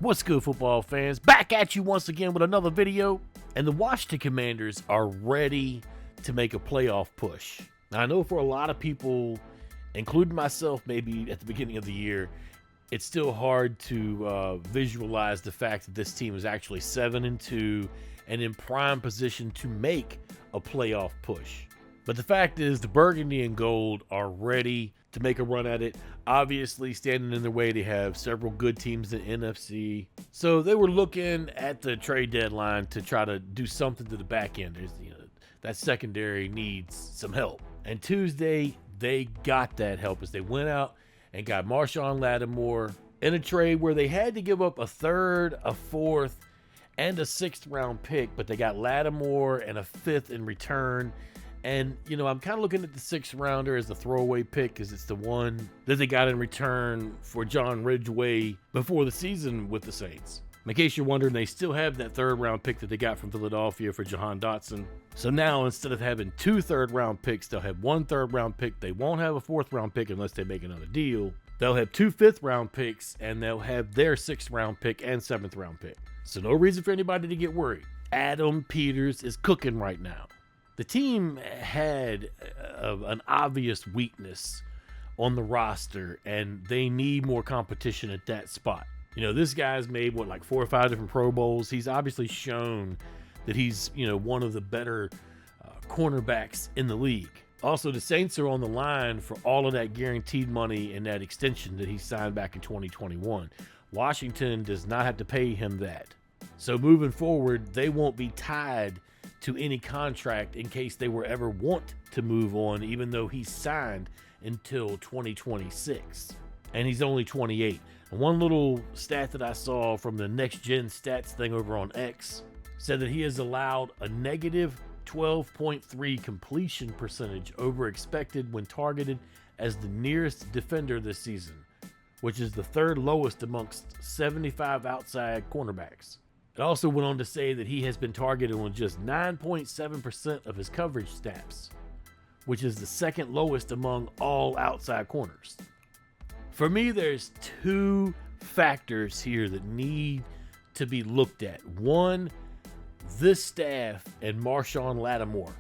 What's good, football fans? Back at you once again with another video. And the Washington Commanders are ready to make a playoff push. Now, I know for a lot of people, including myself maybe at the beginning of the year, it's still hard to visualize the fact that this team is actually 7-2 and in prime position to make a playoff push. But the fact is, the Burgundy and Gold are ready to make a run at it. Obviously, standing in their way, they have several good teams in the NFC. So they were looking at the trade deadline to try to do something to the back end. That secondary needs some help. And Tuesday, they got that help as they went out and got Marshon Lattimore in a trade where they had to give up a third, a fourth, and a sixth round pick, but they got Lattimore and a fifth in return. And, I'm kind of looking at the sixth rounder as a throwaway pick because it's the one that they got in return for John Ridgeway before the season with the Saints. In case you're wondering, they still have that third round pick that they got from Philadelphia for Jahan Dotson. So now instead of having 2 third round picks, they'll have 1 third round pick. They won't have a 4th round pick unless they make another deal. They'll have 2 5th round picks, and they'll have their 6th round pick and 7th round pick. So no reason for anybody to get worried. Adam Peters is cooking right now. The team had an obvious weakness on the roster, and they need more competition at that spot. This guy's made, 4 or 5 different Pro Bowls. He's obviously shown that he's, one of the better cornerbacks in the league. Also, the Saints are on the line for all of that guaranteed money and that extension that he signed back in 2021. Washington does not have to pay him that. So moving forward, they won't be tied to any contract in case they were ever want to move on, even though he's signed until 2026. And he's only 28. And one little stat that I saw from the Next Gen Stats thing over on X said that he has allowed a negative 12.3 completion percentage over expected when targeted as the nearest defender this season, which is the 3rd lowest amongst 75 outside cornerbacks. It also went on to say that he has been targeted on just 9.7% of his coverage snaps, which is the 2nd lowest among all outside corners. For me, there's 2 factors here that need to be looked at. One, this staff and Marshon Lattimore.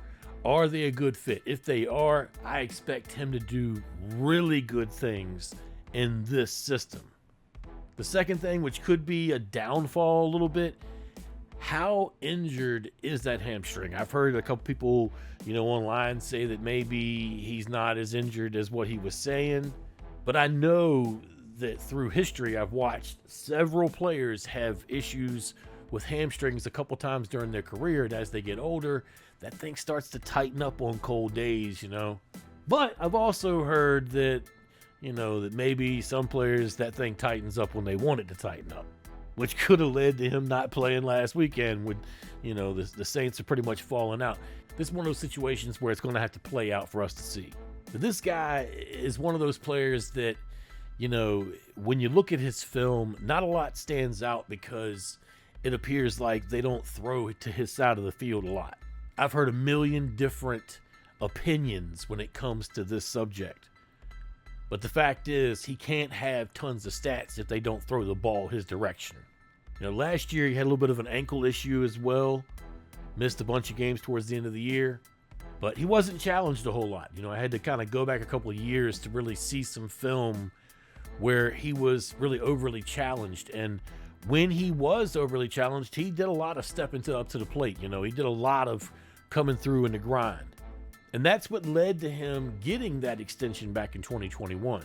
Are they a good fit? If they are, I expect him to do really good things in this system. The second thing, which could be a downfall a little bit, how injured is that hamstring? I've heard a couple people, online say that maybe he's not as injured as what he was saying. But I know that through history, I've watched several players have issues with hamstrings a couple times during their career. And as they get older, that thing starts to tighten up on cold days, But I've also heard that that maybe some players, that thing tightens up when they want it to tighten up, which could have led to him not playing last weekend when, the Saints are pretty much falling out. This is one of those situations where it's going to have to play out for us to see. But this guy is one of those players that, when you look at his film, not a lot stands out because it appears like they don't throw it to his side of the field a lot. I've heard a million different opinions when it comes to this subject. But the fact is, he can't have tons of stats if they don't throw the ball his direction. Last year he had a little bit of an ankle issue as well. Missed a bunch of games towards the end of the year. But he wasn't challenged a whole lot. I had to kind of go back a couple of years to really see some film where he was really overly challenged. And when he was overly challenged, he did a lot of stepping up to the plate. He did a lot of coming through in the grind. And that's what led to him getting that extension back in 2021.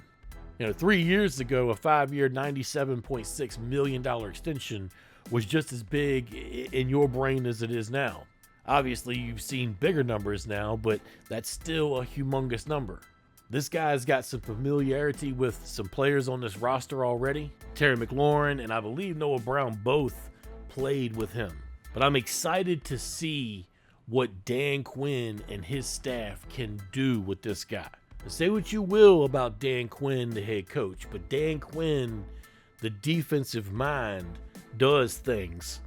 3 years ago, a 5-year, $97.6 million extension was just as big in your brain as it is now. Obviously, you've seen bigger numbers now, but that's still a humongous number. This guy's got some familiarity with some players on this roster already. Terry McLaurin and I believe Noah Brown both played with him. But I'm excited to see what Dan Quinn and his staff can do with this guy. Say what you will about Dan Quinn, the head coach, but Dan Quinn, the defensive mind, does things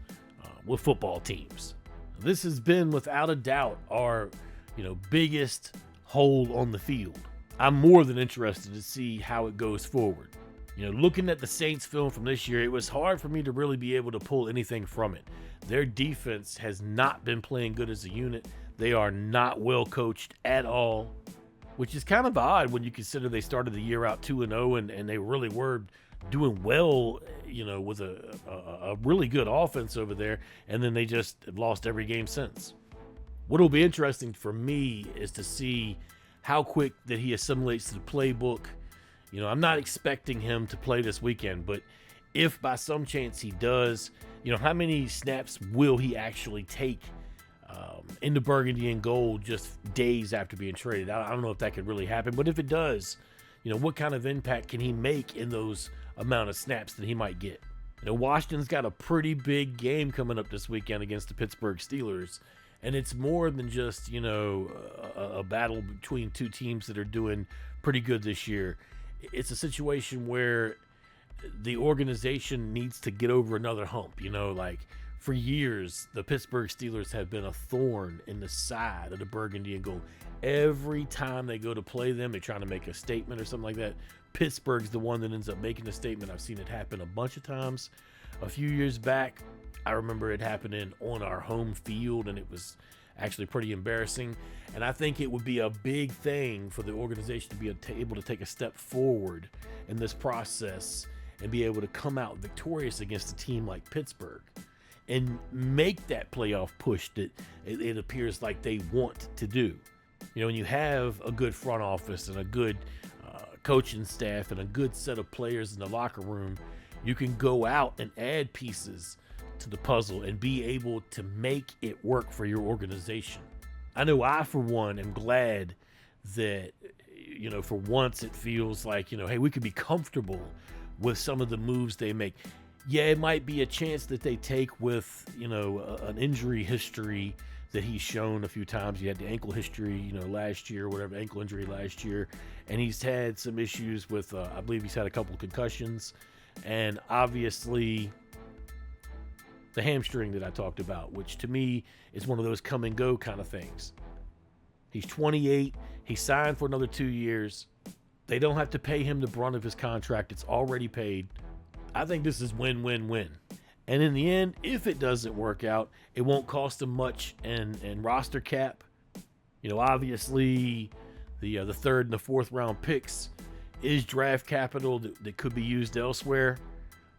with football teams. This has been, without a doubt, our biggest hole on the field. I'm more than interested to see how it goes forward. Looking at the Saints film from this year, it was hard for me to really be able to pull anything from it. Their defense has not been playing good as a unit. They are not well coached at all, which is kind of odd when you consider they started the year out 2-0 and they really were doing well, with a really good offense over there, and then they just lost every game since. What'll be interesting for me is to see how quick that he assimilates to the playbook. I'm not expecting him to play this weekend, but if by some chance he does, how many snaps will he actually take in the burgundy and gold just days after being traded? I don't know if that could really happen, but if it does, what kind of impact can he make in those amount of snaps that he might get? Washington's got a pretty big game coming up this weekend against the Pittsburgh Steelers, and it's more than just, a battle between two teams that are doing pretty good this year. It's a situation where the organization needs to get over another hump. For years, the Pittsburgh Steelers have been a thorn in the side of the burgundy and gold. Every time they go to play them, they're trying to make a statement or something like that. Pittsburgh's the one that ends up making a statement. I've seen it happen a bunch of times. A few years back, I remember it happening on our home field, and it was actually pretty embarrassing. And I think it would be a big thing for the organization to be able to take a step forward in this process and be able to come out victorious against a team like Pittsburgh and make that playoff push that it appears like they want to do. When you have a good front office and a good coaching staff and a good set of players in the locker room, you can go out and add pieces to the puzzle and be able to make it work for your organization. I know I, for one, am glad that, for once it feels like, hey, we could be comfortable with some of the moves they make. Yeah, it might be a chance that they take with, an injury history that he's shown a few times. He had the ankle history, last year, whatever, ankle injury last year. And he's had some issues with, I believe he's had a couple of concussions. And obviously the hamstring that I talked about, which to me is one of those come and go kind of things. He's 28. He signed for another 2 years. They don't have to pay him the brunt of his contract. It's already paid. I think this is win-win-win. And in the end, if it doesn't work out, it won't cost them much in roster cap. Obviously the third and the fourth round picks is draft capital that could be used elsewhere.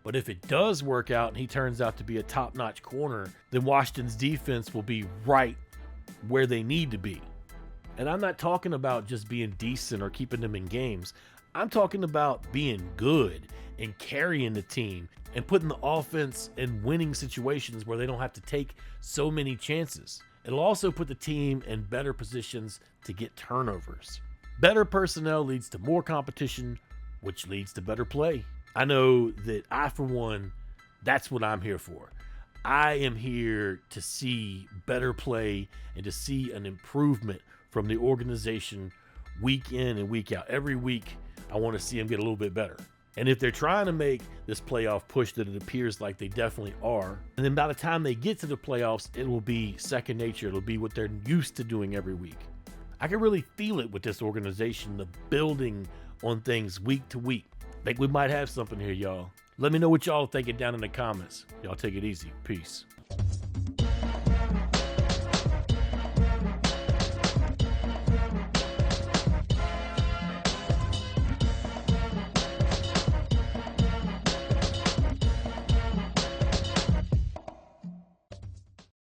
But if it does work out and he turns out to be a top-notch corner, then Washington's defense will be right where they need to be. And I'm not talking about just being decent or keeping them in games. I'm talking about being good and carrying the team and putting the offense in winning situations where they don't have to take so many chances. It'll also put the team in better positions to get turnovers. Better personnel leads to more competition, which leads to better play. I know that I, for one, that's what I'm here for. I am here to see better play and to see an improvement from the organization week in and week out. Every week, I want to see them get a little bit better. And if they're trying to make this playoff push that it appears like they definitely are, and then by the time they get to the playoffs, it will be second nature. It'll be what they're used to doing every week. I can really feel it with this organization, the building on things week to week. Think we might have something here, y'all. Let me know what y'all are thinking down in the comments. Y'all take it easy. Peace.